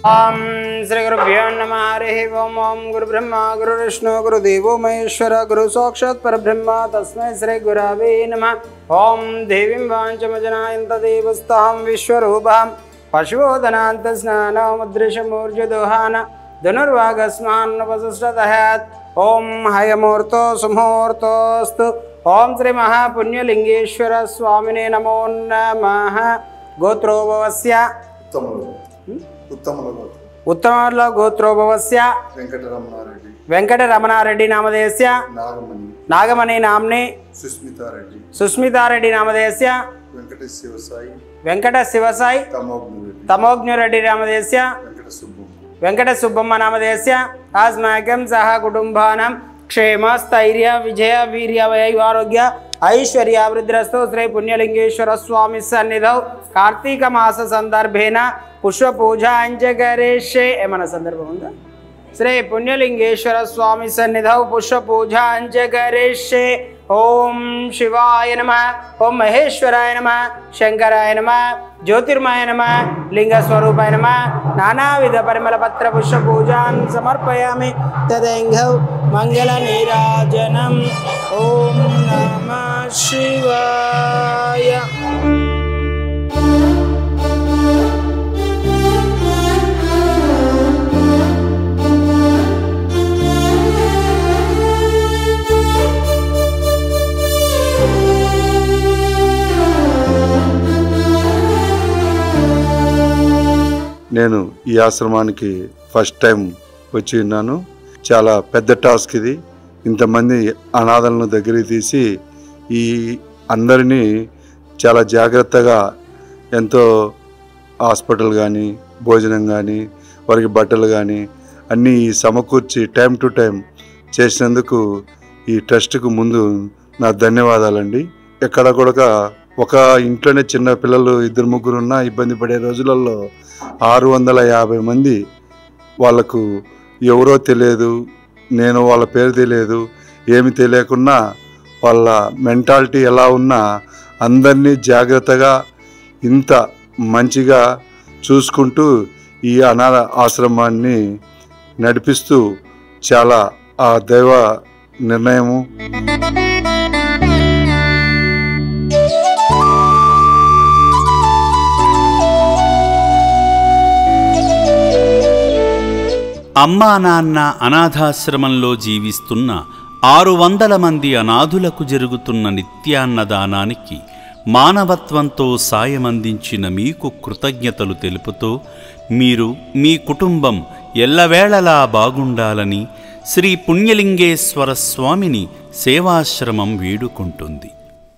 ओम श्री गुरुभ्यो नमः। हरिः ओम। ओम गुरुब्रह्मा गुरुविष्णु गुरुदेवो महेश्वर गुरु साक्षात् परब्रह्म तस्मै श्री गुरवे नमः। ओम देवीं वाञ्छमजनायन्त देवस्तां विश्वरूपां पशुवदनान्तस्नानमुद्रिशमूर्जदोहान धनुर्वागस्मान्नवसुष्टदहत्। ओम हयमूर्तो सुमुहूर्तोऽस्तु। ओम श्री महापुण्यलिंगेश्वर स्वामिने नमो नमः। गोत्रोभवस्य उत्तमलो गोत्रोभवस्य वेंकटरमणारेड्डी नामधेयस्य नागमणि नाम्ने सुस्मितारेड्डी नामधेयस्य वेंकटशिवसाई तमोग्निरेड्डी नामधेयस्य वेंकटसुब्बम्म नामधेयस्य अस्माकं सह कुटुंबानां क्षेम स्थैर्य विजय वीर्य वैवारोग्य ऐश्वर्यावृद्धिरस्तु। श्री पुण्यलिंगेश्वर स्वामी सन्निधौ कार्तीक मास संदर्भेन पुष्प पूजा अंजकरेशे एमन संदर्भం ఉందా? श्री पुण्यलिंगेश्वर स्वामी सन्निधौ पुष्प पूजा अंजकरेशे। ओम शिवाय नमः। ओम महेश्वराय नमः। शंकराय नमः। ज्योतिर्मय नमः। लिंग स्वरूपाय नमः। नानाविध परिमल पत्र पुष्प पूजां समर्पयामि। तदेंघौ मंगल नीराजनम। ओम नमः शिवाय। నేను ఈ ఆశ్రమానికి ఫస్ట్ టైం వచ్చి ఉన్నాను. చాలా పెద్ద టాస్క్ ఇది. ఇంతమంది అనాథలను దగ్గరికి తీసి ఈ అందరినీ చాలా జాగ్రత్తగా ఎంతో హాస్పిటల్ కానీ భోజనం కానీ వారికి బట్టలు కానీ అన్నీ సమకూర్చి టైం టు టైం చేసినందుకు ఈ ట్రస్ట్కు ముందు నా ధన్యవాదాలండి. ఎక్కడ కూడా ఒక ఇంట్లోనే చిన్న పిల్లలు 2-3 ఉన్నా ఇబ్బంది పడే రోజులలో 650 మంది వాళ్ళకు ఎవరో తెలియదు, నేను వాళ్ళ పేరు తెలియదు, ఏమి తెలియకున్నా వాళ్ళ మెంటాలిటీ ఎలా ఉన్నా అందరినీ జాగ్రత్తగా ఇంత మంచిగా చూసుకుంటూ ఈ అనాథ ఆశ్రమాన్ని నడిపిస్తూ చాలా ఆ దైవ నిర్ణయము. అమ్మా నాన్న అనాథాశ్రమంలో జీవిస్తున్న 600 మంది అనాథులకు జరుగుతున్న నిత్యాన్నదానానికి మానవత్వంతో సాయమందించిన మీకు కృతజ్ఞతలు తెలుపుతూ మీరు మీ కుటుంబం ఎల్లవేళలా బాగుండాలని శ్రీ పుణ్యలింగేశ్వర స్వామిని సేవాశ్రమం వేడుకుంటుంది.